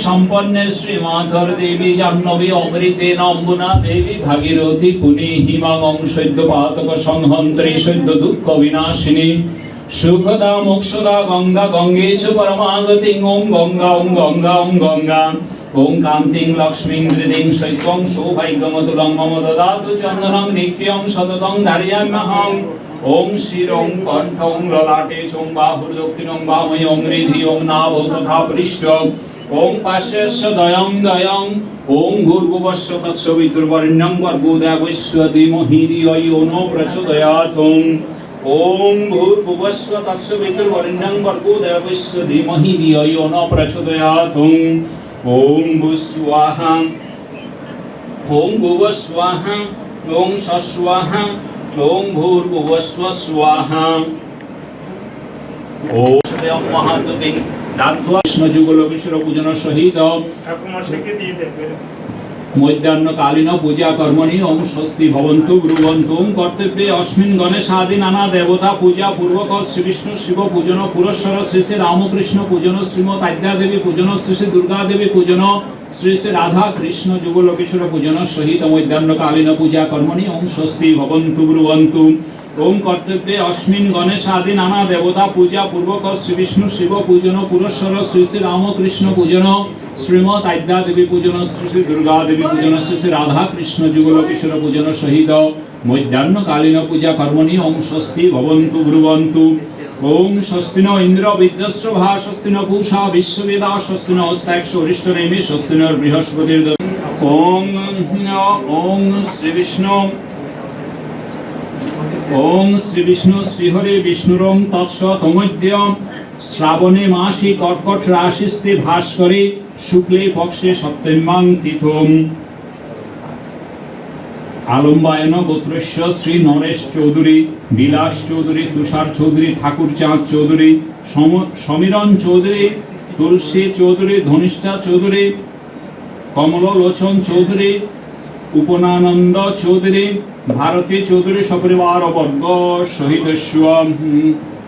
সম্পন্নে শ্রী মাধর দেবী জাহ্নবী অমৃতেন অম্বুনা দেবী ভাগীরথী পুনী হিমাং সৈদ্য পাতক সংহন্ত্রী সৈদ্য দুঃখ বিনাশিনী সুখদা মোক্ষদা গঙ্গা গঙ্গে চ পরমাগতি ওম গঙ্গা ওম গঙ্গা ওম গঙ্গা ওম কান্তিং লক্ষ্মীং হৃদিং সৈত্বং সৌভাগ্যমতুলং মম দদাতু চন্দনং নিত্যং সততং ধারয়াম্যহং ওম শিরং কণ্ঠং ললাটে চং বাহুর দক্ষিণং বাময়ং হৃদি ওম নাভ তথা পৃষ্ঠ ওম পার্শ্বস্য দয়ং দয়ং ওম ভূর্ভুবস্য তৎসবিতুর্বরেণ্যং ভর্গো দেবস্য ধীমহি ধিয়ো ইয়ো ন প্রচোদয়াৎ ওম ভূর্ভুবস্য তৎসবিতুর্বরেণ্যং ভর্গো দেবস্য ধীমহি ধিয়ো ইয়ো ন প্রচোদয়াৎ ওম ভূস্বাহা ওম ভুবস্বাহা ওম স্বস্বাহা ওম ভূর্ভুবস্ব স্বাহা ওম মহাদ্যুতিং কৃষ্ণ যুগল কিশোর পূজন সহিত মধ্যাহ্নকালীন পূজা কর্মণি ওম স্বস্তি ভবন্তু ব্রুবন্তু কর্তব্যে অস্মিন গণেশাদি নানা দেবতা পূজা পূর্বক শ্রী বিষ্ণু শিব পূজন পুরস্বর শ্রী শ্রী রামকৃষ্ণ পূজন শ্রীমৎ আদ্যা দেবী পূজন শ্রী শ্রী দুর্গা দেবী পূজন শ্রী শ্রী রাধা কৃষ্ণ যুগল কিশোর পূজন সহিত মধ্যাহ্নকালীন পূজা কর্মণি ওম স্বস্তি ভবন্তু ব্রুবন্তু ওম কর্তব্যে অস্মিন গণেশাদি নানা দেবতা পূজা পূর্বক শ্রী বিষ্ণু শিব পূজন পুরস্বর শ্রী শ্রী রামকৃষ্ণ পূজন শ্রীমৎ আদ্যা দেবী পূজন শ্রী শ্রী দুর্গা দেবী পূজন শ্রী শ্রী রাধা কৃষ্ণ যুগল কিশোর পূজন সহিত মধ্যাহ্নকালীন পূজা কর্মণি ওম স্বস্তি ভবন্তু ব্রুবন্তু ওম স্বস্তি ন ইন্দ্র বিদ্যস্রভা স্বস্তি ন পূষা বিশ্ববেদা স্বস্তি ন হস্তাক্ষ অরিষ্টনেমি স্বস্তি ন বৃহস্পতির ওম ওম শ্রী বিষ্ণু ওম শ্রী বিষ্ণু শ্রীহরি বিষ্ণুরং তৎসতমদ্য শ্রাবণে মাসি কর্কট রাশিস্তে ভাস্করে শুক্লে পক্ষে সপ্তম্যাং তিথম আলম্বায়ন গোত্রস্য শ্রী নরেশ চৌধুরী, বিলাস চৌধুরী, তুষার চৌধুরী, ঠাকুর চাঁদ চৌধুরী, সমীরণ চৌধুরী, তুলসী চৌধুরী, ধনিষ্ঠা চৌধুরী, কমলোলোচন চৌধুরী, উপনানন্দ চৌধুরী, ভারতী চৌধুরী সপরিবার বর্গ সহিত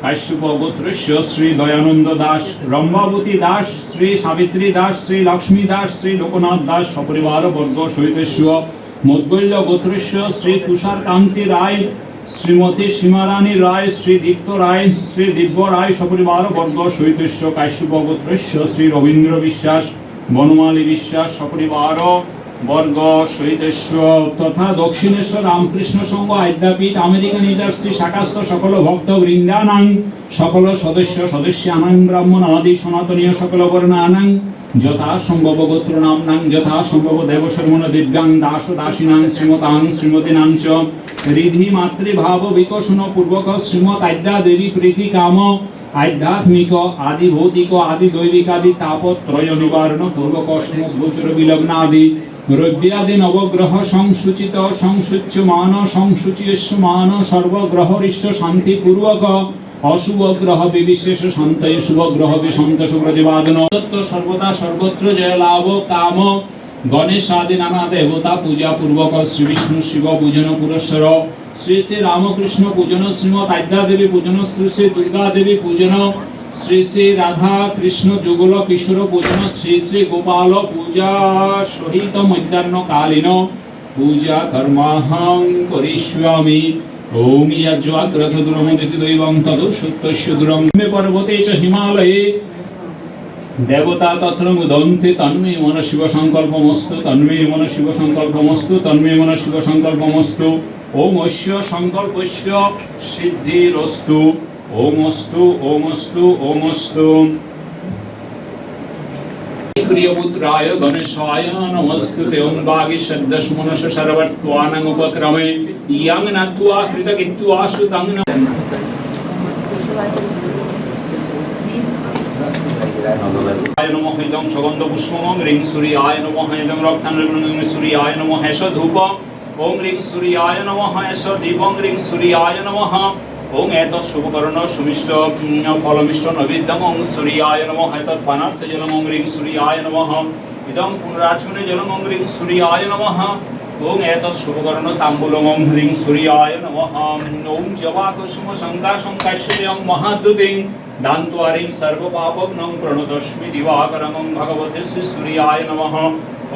কাশ্যপ গোত্রস্য শ্রী দয়ানন্দ দাস, রম্ভাবতী দাস, শ্রী সাবিত্রী দাস, শ্রী লক্ষ্মী দাস, শ্রী লোকনাথ দাস সপরিবার বর্গ সহিত মদ্গল্য গোত্রস্য শ্রী তুষার কান্তি রায়, শ্রীমতী সীমারানী রায়, শ্রী দীপ্ত রায়, শ্রী দিব্য রায় সপরিবার বর্গ সহিত কাশ্যপ গোত্রস্য শ্রী রবীন্দ্র বিশ্বাস, বনমালী বিশ্বাস সপরিবার বর্গ সহিত তথা দক্ষিণেশ্বর রামকৃষ্ণ সংঘ আদ্যাপীঠ আমেরিকা নিজার্সি শাখাস্থ সকল ভক্ত বৃন্দানাং সকল সদস্যানাং ব্রাহ্মণ আদি সনাতনীয় সকল বর্ণানাং যথা সম্ভব গোত্র নামনাং যথা সম্ভব দেবশর্মণ দিব্যাং দাস দাসীনাং শ্রীমতাং শ্রীমতীনাং চ রিধি মাতৃভাব বিকশন পূর্বক শ্রীমৎ আদ্যা দেবী প্রীতি কাম আধ্যাত্মিক আদি ভৌতিক আদি দৈবিক আদি তাপত্রয় নিবারণ পূর্বক গোচর বিলগ্নাদি রব্যাদি নবগ্রহ সংসূচিত সংসূচ্যমান সংসূচ্যমান সর্বগ্রহরিষ্ট শান্তি পূর্বক অশুভ গ্রহ বিবিশেষ শান্তয়ে শুভ গ্রহ বিশান্ত সুপ্রতিপাদন দত্ত সর্বদা সর্বত্র জয় লাভ কাম গণেশ আদি নানা দেবতা পূজা পূর্বক শ্রী বিষ্ণু শিব পূজন পুরস্সর শ্রী শ্রী রামকৃষ্ণ পূজন শ্রীমৎ আদ্যা দেবী পূজন শ্রী শ্রী দুর্গা দেবী পূজন শ্রী শ্রী রাধা কৃষ্ণ যুগল কিশোর পূজন শ্রী শ্রী গোপাল পূজা সহিত মধ্যাহ্ন কালীন পূজা কর্মাহং করিষ্যামি ওম ইয়াজ্ঞাগ্রথ দুরমদিতি দৈবং তদু সত্যস্য দুরং মে পর্বতে চ হিমালয়ে দেবতা তত্র মুদন্তে তন্মে মন শিব সংকল্পমস্তু তন্মে মন শিব সংকল্পমস্তু তন্মে মন শিব সংকল্পমস্তু ওম অস্য সংকল্পস্য সিদ্ধিরস্তু ওম অস্তু ওম অস্তু ওম অস্তু প্রিয়পুত্রায় গণেশায় নমস্তুতে ওম বাগীশদ্দশ মনস সর্বত্বানাং উপক্রমে ইয়াং নাত্বা কৃতকিত্বা সুতং আয় নমঃ ইদং সুগন্ধ পুষ্পং রিং সূর্যায় নমঃ ইদং রক্তানং সূর্যায় নমঃ এষ ধূপ ওম রিং সূর্যায় নমঃ এষ দীপং রিং সূর্যায় নমঃ ওম এতৎ শুভকর্ণ সুমিষ্ট ফলমিষ্ট নৈবেদ্যং ওম সূর্যায় নমঃ এতৎ পানার্থ জলং ওম রিং সূর্যায় নমঃ ইদং পুনরাচমনে জলং ওম রিং সূর্যায় নমঃ ওম এতৎ শুভকর্ণ তাম্বূলং ওম রিং সূর্যায় নমঃ ওম জবা কুসুম সংকাশং কাশ্যপং মহাদ্যুতিং দান্ত্বারিং সর্বপাপগ্নং প্রণতস্মি দিবাকরং ওম ভগবতে শ্রী সূর্যায় নমঃ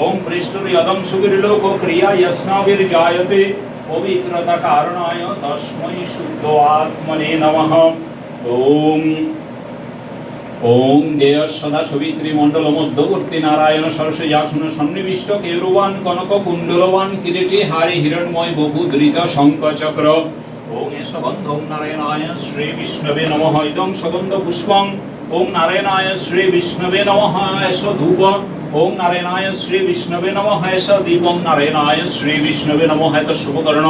ওম পৃষ্ঠুর্যদং সুগিরিলোক ক্রিয়া যস্নাবির্জায়তে পবিত্রতা কারণায় তস্मै শুদ্ধ আত্মনে নমঃ ওম ওম দেয় সদা সবিত্রী মণ্ডল মধ্যবর্তী নারায়ণ সরস্বতীয়াসন সন্নিবিষ্ট কেরুবান কনক কুণ্ডলবান কিরীটী হারি হিরণ্ময় বহু ধৃত শঙ্খ চক্র ওম এষ গন্ধং নারায়ণায় শ্রী বিষ্ণবে নমঃ ইদং সুগন্ধ পুষ্পং ওম নারায়ণায় শ্রী বিষ্ণবে নমঃ এষ ধূপ ওম নারায়ণায় শ্রী বিষ্ণবে নমঃ এষ দীপং নারায়ণায় শ্রী বিষ্ণবে নমঃ এত শুভকর্ণ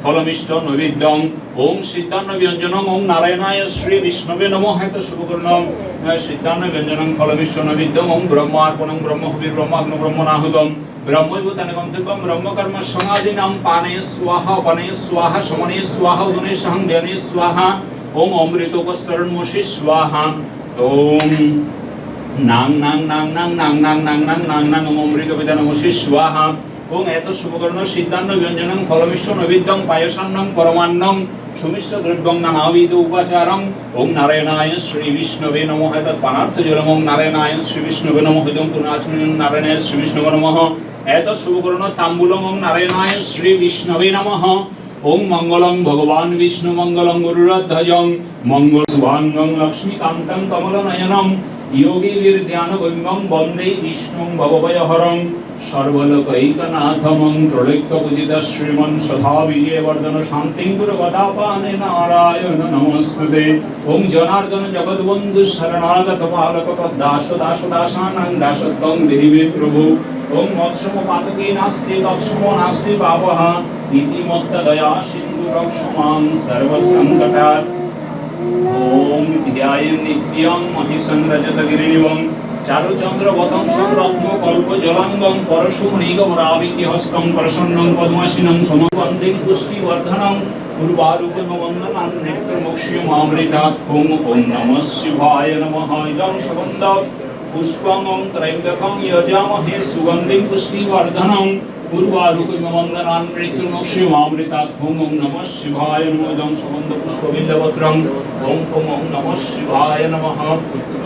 ফলমিষ্ট নৈবেদ্যং ওম সিদ্ধান্ন ব্যঞ্জনং ওম নারায়ণায় শ্রী বিষ্ণবে নমঃ এত শুভকর্ণ সিদ্ধান্ন ব্যঞ্জনং ফলমিষ্ট নৈবেদ্যং ওম ব্রহ্মার্পণং ব্রহ্মহবির ব্রহ্মাগ্ন ব্রহ্মণাহুতং ব্রহ্মৈবতানে গন্তব্যং ব্রহ্মকর্ম সমাধিনাম পানে স্বাহা পানে স্বাহা সমনে স্বাহা উদনে সহং ধ্যানে স্বাহা ওম অমৃতোপস্তরণমসি স্বাহা ওম নাং নাং নাং নাং নাং নাং নাং নাং নাং নাং ওম অমৃতোপদানমসি স্বাহা ওম এত শুভকর্ণ সিদ্ধান্ন ব্যঞ্জনং ফলমিষ্ট নৈবেদ্যং পায়সান্নং পরমান্নং সুমিষ্ট দ্রব্যং নানাবিধ উপাচারং ওম নারায়ণায় শ্রী বিষ্ণবে নমঃ এতৎ পানার্থ জলং ওম নারায়ণায় শ্রী বিষ্ণবে নমঃ ইদং পুনাচমনিং নারায়ণায় শ্রী বিষ্ণবে নমঃ এতৎ শুভকর্ণ তাম্বূলং ওম নারায়ণায় শ্রী বিষ্ণবে নমঃ ওম মঙ্গলং ভগবান বিষ্ণু মঙ্গলং গরুড়ধ্বজং মঙ্গল শুভাঙ্গং লক্ষ্মীকান্তং কমলনয়নং योगी वीर्यान गम्यं वन्दे विष्णुं भवभयहरं सर्वलोकैकनाथमं त्रैलोक्य पूजित श्रीमन् सदा विजयवर्धन शान्तिं गुरुगदापाने नारायण नमस्ते ओं जनार्दन जगद्बन्धु शरणागत बालक दास दास दासानां दासत्वं देहि प्रभु ओं मत्स्यमपातके नास्ति तत्समो नास्ति पापः इति मत्तदया सिन्धु रक्षमां सर्वसङ्कटात् ओम ध्याये नित्यं महिषं रजतगिरिनिवं চারুচন্দ্র বদংশং রত্ন কল্প জলাঙ্গং পরশুমৃগবরাবিকি হস্তং প্রসন্নং পদ্মাসিনং সমবন্দে পুষ্টি বর্ধনং পূর্বারূপম বন্দনান নেত্রমোক্ষ্যম অমৃতাৎ ওং ওং নমঃ শিবায় নমঃ ইদং সুগন্ধ পুষ্পং ত্রৈলোক্যং যজামহে সুগন্ধিং পুষ্টিবর্ধনং পূর্বারূপম বন্দনান নেত্রমোক্ষ্যম অমৃতাৎ ওং ওং নমঃ শিবায় নমঃ ইদং সুগন্ধ পুষ্পবিল্লপত্রং ওং ওং নমঃ শিবায় নমঃ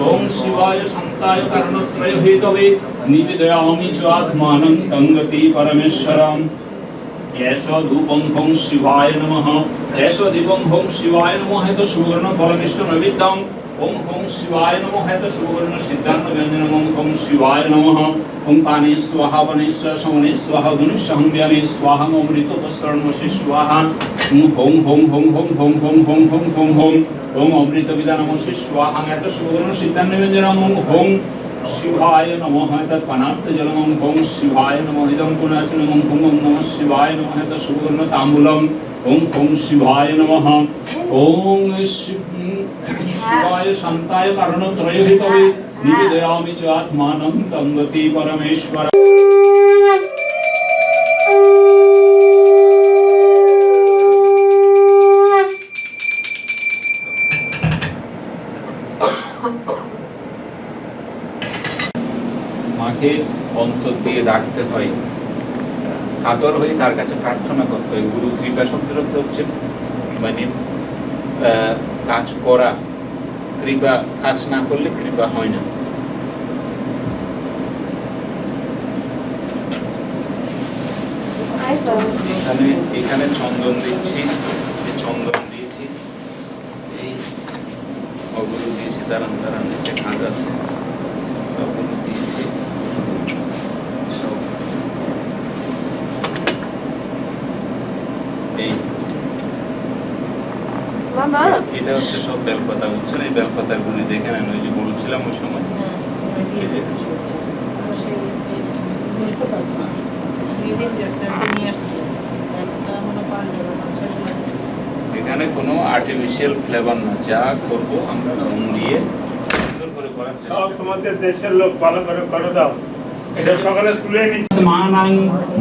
ওং শিবায় শান্তায় কারণত্রয় হেতবে নিবেদয়ামি চ আত্মানং তঙ্গতি পরমেশ্বরম এষ ধূপং হং শিবায় নমঃ এষ দীপং হং শিবায় নমঃ হেত সুবর্ণ ফলমিষ্ট নৈবেদ্যং ওং হং শিবায় নমঃ হেত সুবর্ণ সিদ্ধান্ত ব্যঞ্জনং ওং হং শিবায় নমঃ ওং পানে স্বাহা বনে সমনে স্বাহা ধনুষ্যহং ব্যানে স্বাহা অমৃত বস্ত্রণমসি স্বাহা হং হং হং হং হং হং হং হং হং হং ওং অমৃত বিধানমসি স্বাহা হেত সুবর্ণ সিদ্ধান্ত ব্যঞ্জনং ওং হং শিবায় নমঃ তৎপনার্থ জলং ওং হং শিবায় নমঃ ইদং পুনাচনং ওং হং নমঃ শিবায় নমঃ তৎ সুবর্ণ তাম্বূলং ওং হং শিবায় নমঃ ওং শিবায় শান্তায় কারণত্রয় হেতবে নিবেদয়ামি চ আত্মানং তঙ্গতি পরমেশ্বর মাকে অন্তর দিয়ে ডাকতে হয়, কাতর হয়ে তার কাছে প্রার্থনা করতে হয়। গুরু কৃপা শব্দের অর্থ হচ্ছে মানে কাজ করা, কৃপা কাজ না করলে কৃপা হয় না। এখানে চন্দন দিচ্ছি, চন্দন দিয়েছি, এই অগুলো দিয়েছি, দাঁড়ান দাঁড়ান একটা কাজ আছে, অগুলো দিয়েছি। এটা হচ্ছে সব বেলপাতা, বুঝছেন? এই বেলপাতার গুলি দেখে নেন, ওই যে বলছিলাম ওই সময়। এখানে কোনো আর্টিফিশিয়াল ফ্লেভার না, যা করব আমরা রং দিয়ে সুন্দর করে করার চেষ্টা করব। তোমাদের দেশের লোক ভালো করে করে দাও, এটা সকালে স্কুলে নিচ্ছে। মানং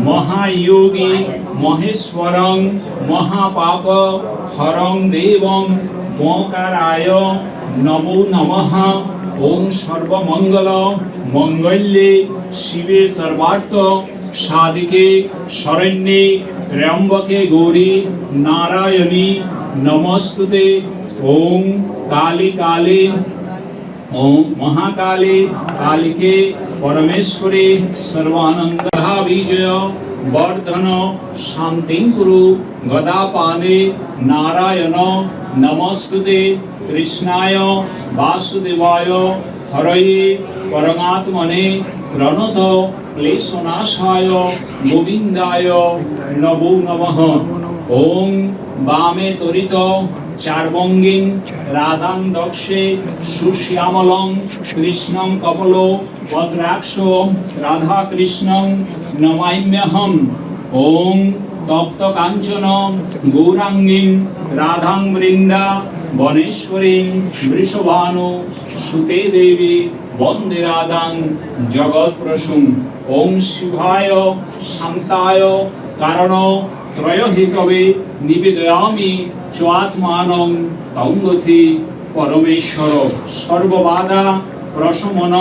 মহাযোগী মহেশ্বরং মহাপাপ হরং দেবং মকারায় নমো নমঃ। ওং সর্বমঙ্গল মঙ্গল্যে শিবে সর্বার্থ সাধিকে শরণ্যে ত্র্যম্বকে গৌরী নারায়ণী নমস্তুতে। ওং কালী কালী ওং মহাকালে কালিকে পরমেশ্বরে সর্বানন্দ বিজয় বর্ধন শান্তিং কুরু গদাপানে নারায়ণ নমস্তুতে। কৃষ্ণায় বাসুদেবায় হরয়ে পরমাত্মনে প্রণত ক্লেশনাশায় গোবিন্দায় নমো নমঃ। ওং বামে তরিত চার্বঙ্গিং রাধাং দক্ষে সুশ্যামলং কৃষ্ণং কপল পত্রাক্ষ রাধা কৃষ্ণং নমাম্যহম। ওং তপ্ত কাঞ্চন গৌরাঙ্গিং রাধাং বৃন্দা বনেশ্বরীং বৃষভানু সুতে দেবী বন্দে রাধাং জগৎপ্রসূং। ওং শিবায় শান্তায় কারণ ত্রয়হিতবে নিবেদয়ামি চ আত্মানং তঙ্গতি পরমেশ্বর। সর্ববাধা প্রশমন।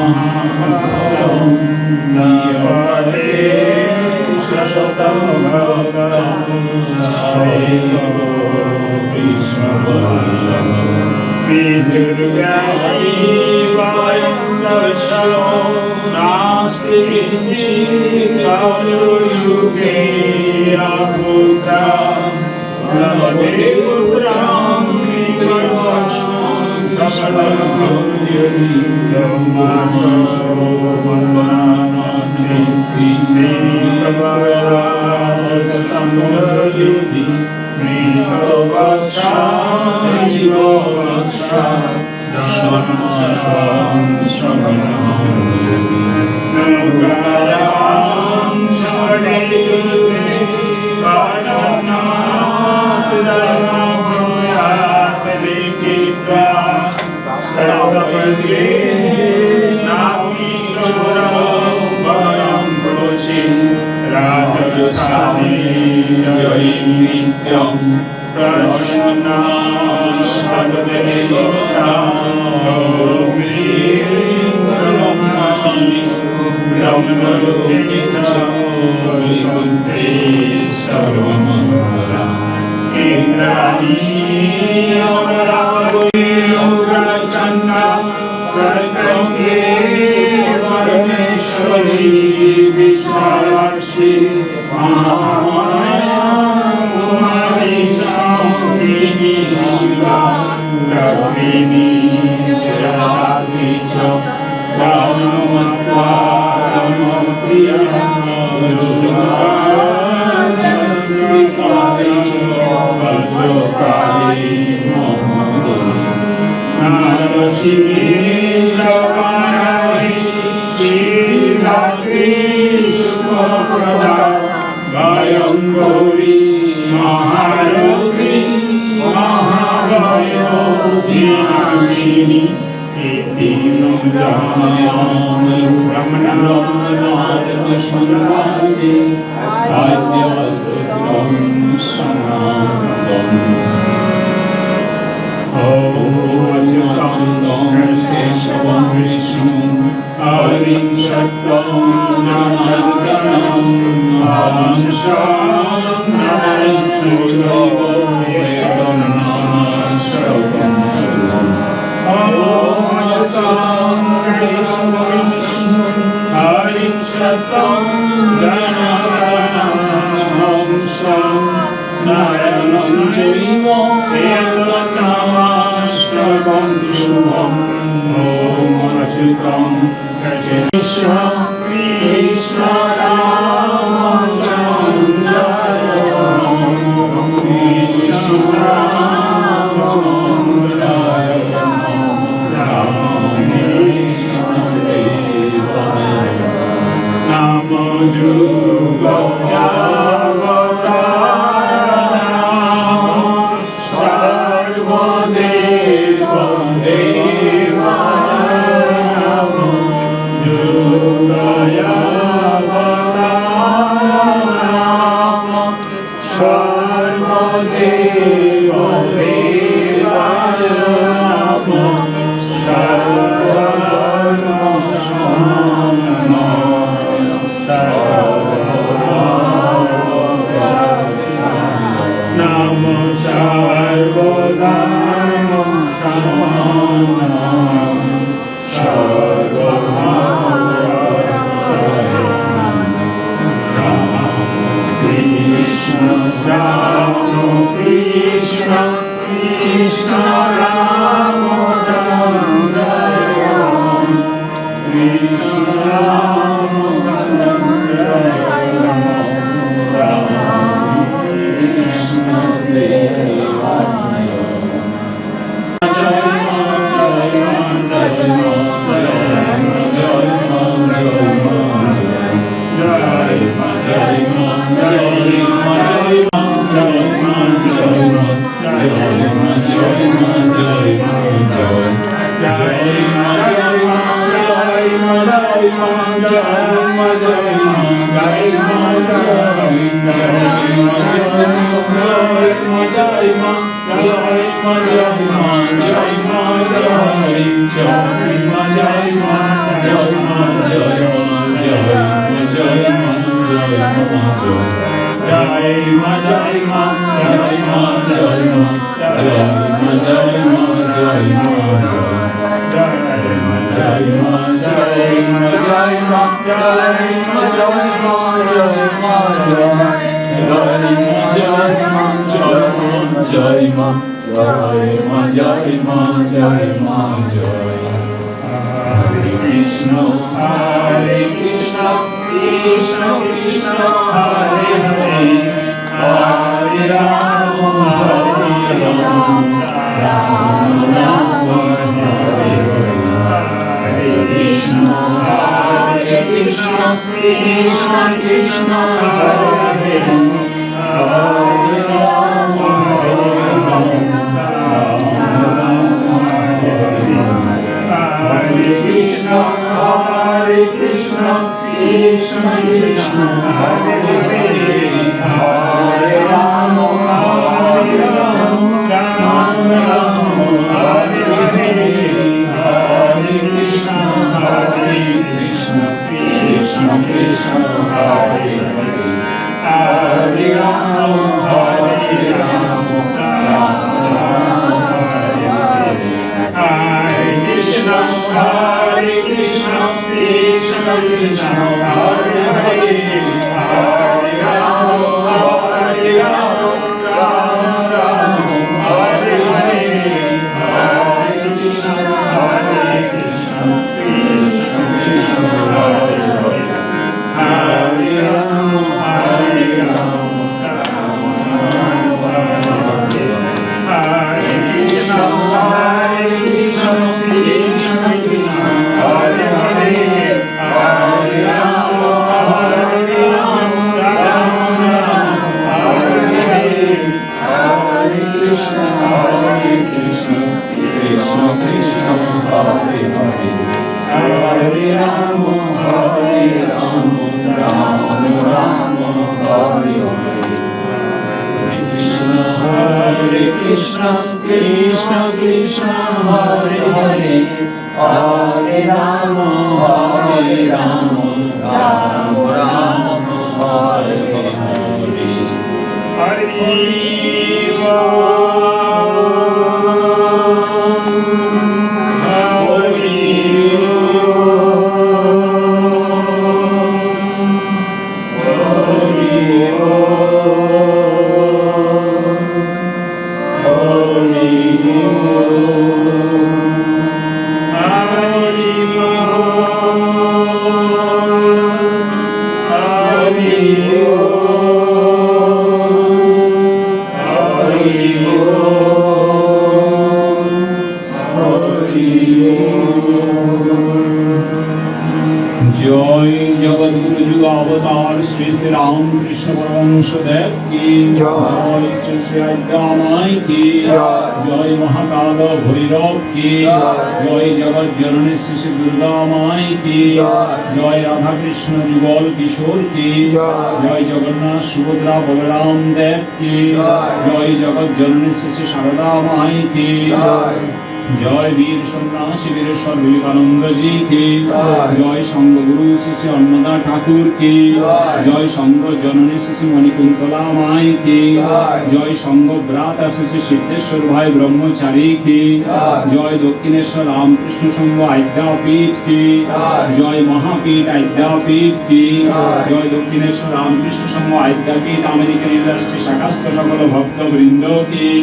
महाफलम् नपते शतं भक्तं शैव विष्णुवल्लभम् विदुर्व्याधि वयं दर्शो नास्ति किञ्चित् कलयुगे अपुत्रा लभते पुत्रं विकृष्णं सकलभूयं माशो वन्दनानि प्रभराजसंयुधि प्रियवत्सा जीववत्सा दशनं श्रवणं नमुकारां षडेयुगे पाणनाथ धर्मभूयात् लिखित्वा सर्वपदे नामी चोरं वरं प्रोचि राजस्थाने जयि नित्यं प्रसन्ना सद्देवतां ब्रह्मणि ब्रह्मलोके च वैकुण्ठे सर्वमङ्गला इन्द्राणी अमरावती उग्रचण्डा प्रत्यङ्गे परमेश्वरी विशालाक्षी महामाया कुमारी शान्तिनी शिवा चक्रिणी जगदात्री च प्राणमत्वा प्रिया दुर्गा चन्द्रिकाली भद्रकाली महोदरी नारसिंही जगन्नाथी श्रीधात्री शुभप्रदा भयङ्करी महायोगी महाभयोगिनाशिनी ब्रह्मणामनादशङ्गादे आद्यवसुतं सनातनम् अच्युतं केशवं विष्णुं हरिं सत्यं जनार्दनं हंसं नरैश्चैव वेदनाश्रवं शुभम् अच्युतं केशवं विष्णुं हरिं सत्यं जनार्दनं हंसं नरैश्चैव वेदनाश्रवं शुभम् अच्युतं कृष्ण कृष्ण रामचन्द्र कृष्ण रामचन्द्र नमो जय মা জয় মা জয় মা জয় মা জয় জয় মা জয় মা জয় মা জয় মা জয় হরে কৃষ্ণ কৃষ্ণ কৃষ্ণ হরে হরে হরে রাম রাম রাম হরে হরে হরে কৃষ্ণ কৃষ্ণ কৃষ্ণ হরে হরে হরে রাম রাম রাম হরে হরে হরে কৃষ্ণ কৃষ্ণ কৃষ্ণ হরে হরে হরে রাম রাম রাম হরে হরে হরে কৃষ্ণ কৃষ্ণ কৃষ্ণ হরে হরে হরে রাম রাম রাম হরে হরে হরে কৃষ্ণ কৃষ্ণ কৃষ্ণ হরে হরে হরে রাম রাম হরে হরে হরে কৃষ্ণ কৃষ্ণ কৃষ্ণ হরে হরে হরে রাম হরে কৃষ্ণ কৃষ্ণ কৃষ্ণ হরে হরে হরে রাম হরে হরে কৃষ্ণ কৃষ্ণ কৃষ্ণ হরে হরে হরে রাম রাম রাম হরে হরে কৃষ্ণ কৃষ্ণ কৃষ্ণ হরে হরে হরে রাম রাম রাম হরে হরে जय जगद्गुरु जुग अवतार श्री श्री राम कृष्ण परमहंसदेव की जय श्री श्री अद्यामाई की जय महाकाल भैरव की जय जगत जननी श्री श्री दुर्गा माई की जय राधा कृष्ण जुगल किशोर की जय जगन्नाथ सुभद्रा बलराम देव की जय जगत जननी श्री श्री शारदा माई की जय वीर सन्यासी वीरेश्वर विवेकानंद जी की जय संघ गुरु श्री श्री अन्नदा ठाकुर की जय संघ जननी श्री श्री मणिकुंतला माई की जय संघ भ्राता श्री श्री सिद्धेश्वर भाई ब्रह्मचारी की जय दक्षिणेश्वर रामकृष्ण संघ आद्यापीठ की जय महापीठ आद्यापीठ की जय दक्षिणेश्वर रामकृष्ण संघ आद्यापीठ अमेरिकन यूनिवर्सिटी शाखास्थ सकल भक्त वृंद की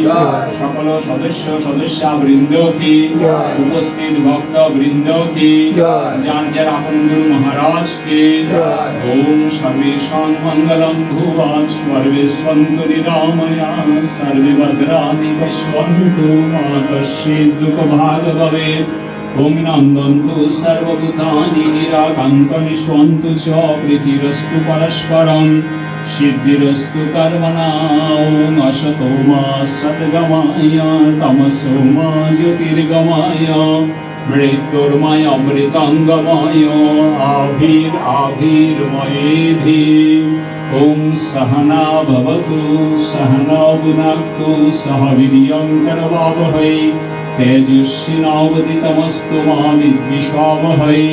सकल सदस्य सदस्या वृंद की उपस्थित भक्त वृंद की जान जर अपन गुरु महाराज की ओम सर्वेषां मंगलम भुवः सर्वे सन्तु निरामयाः सर्वे भद्राणि पश्यन्तु मा कश्चित् दुःखभाग् भवेत् ओम नन्दन्तु सर्वभूतानि निराकान्तानि स्वन्तु च प्रीतिरस्तु परस्परं सिद्धिरस्तु कर्मणां असतो मा सद्गमय तमसो मा ज्योतिर्गमय मृत्युर्मय अमृतंगमय आभिर्मयेधि ओम सहना भवतु सहना भुनक्तु सह वीर्यं करवावहै तेजस्विनावदितमस्तु मा विद्विषावहै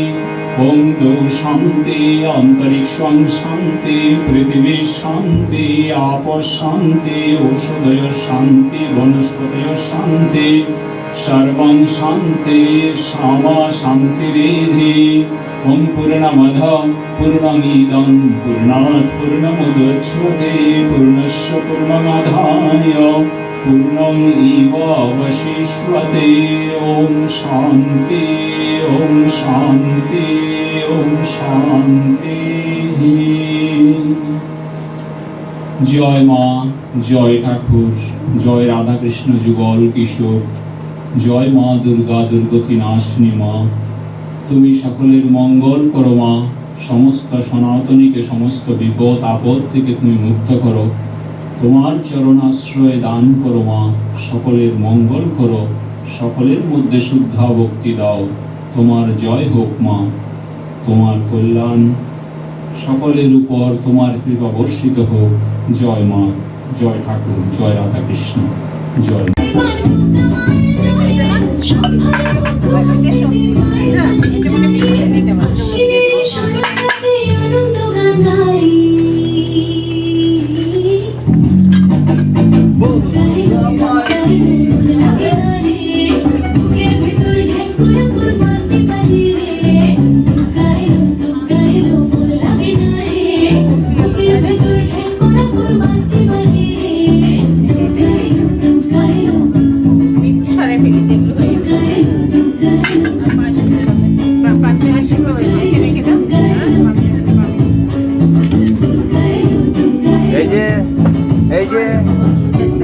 ओम दो शांति अंतरिक्षं शांति पृथिवी शांति आप शांति औषधय शांति वनस्पतय शांति सर्वं शांति सामा शांतिरेधि ওম পূর্ণমদ পূর্ণমিদং পূর্ণাৎ পূর্ণমুদচ্যতে পূর্ণস্য পূর্ণমাদায় পূর্ণমেবাবশিষ্যতে। ওম শান্তি ওম শান্তি ওম শান্তি। জয় মা, জয় ঠাকুর, জয় রাধাকৃষ্ণ যুগল কিশোর, জয় মা দুর্গা দুর্গতি নাশিনী মা। তুমি সকলের মঙ্গল করো মা, সমস্ত সনাতনীকে সমস্ত বিপদ আপদ থেকে তুমি মুক্ত করো। তোমার চরণাশ্রয় দান করো মা, সকলের মঙ্গল করো, সকলের মধ্যে শুদ্ধা ভক্তি দাও। তোমার জয় হোক মা, তোমার কল্যাণ সকলের উপর তোমার কৃপা বর্ষিত হোক। জয় মা, জয় ঠাকুর, জয় রাধা কৃষ্ণ, জয় মা।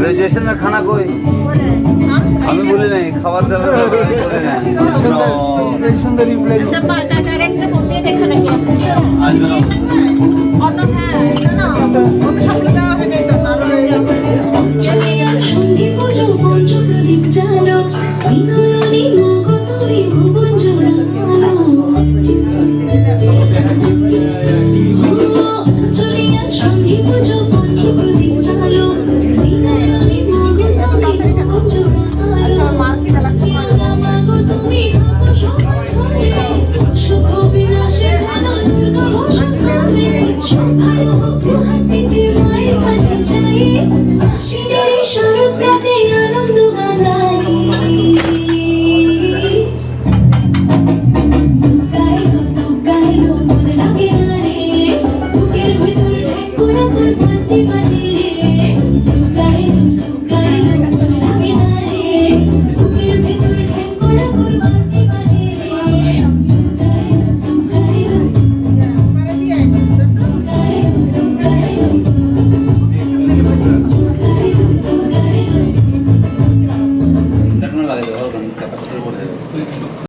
ग्रेजुएशन में खाना कोई हमें बोले नहीं खाবার দাবার সুন্দর রিপ্লাই डायरेक्ट से बोलते थे खाना क्या आज बनाओ